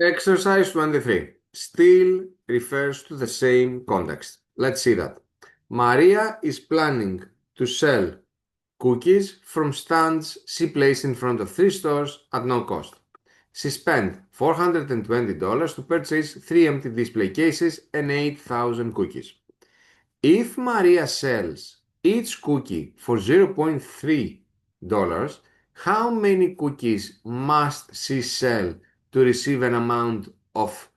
Exercise 23 still refers to the same context. Let's see that. Maria is planning to sell cookies from stands she placed in front of 3 stores at no cost. She spent $420 to purchase 3 empty display cases and 8,000 cookies. If Maria sells each cookie for $0.3, how many cookies must she sell to receive an amount of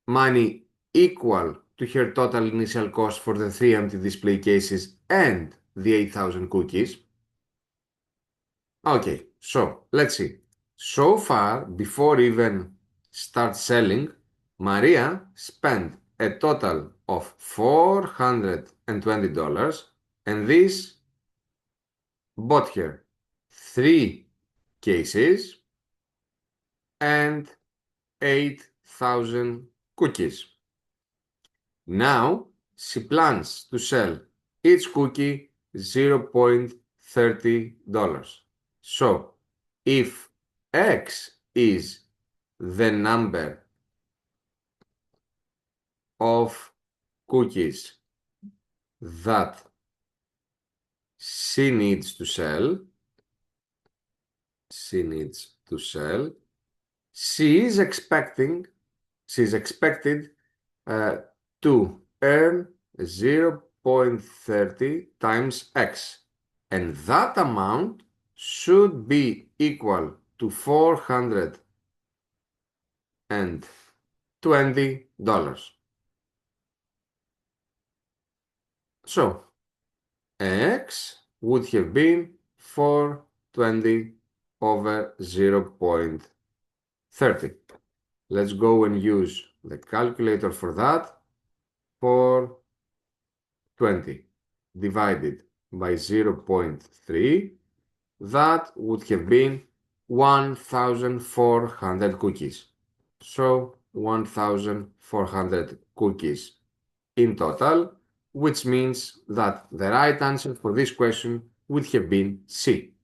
money equal to her total initial cost for the 3 empty display cases and the 8,000 cookies? Okay, so let's see. So far, before even start selling, Maria spent a total of $420, and this bought her 3 cases and 8,000 cookies. Now she plans to sell each cookie $0.30. So if X is the number of cookies that she needs to sell, she is expected to earn 0.30 times X, and that amount should be equal to $420. So X would have been 420 over 0.30. Let's go and use the calculator for that. 420 divided by 0.3, that would have been 1,400 cookies. So 1,400 cookies in total, which means that the right answer for this question would have been C.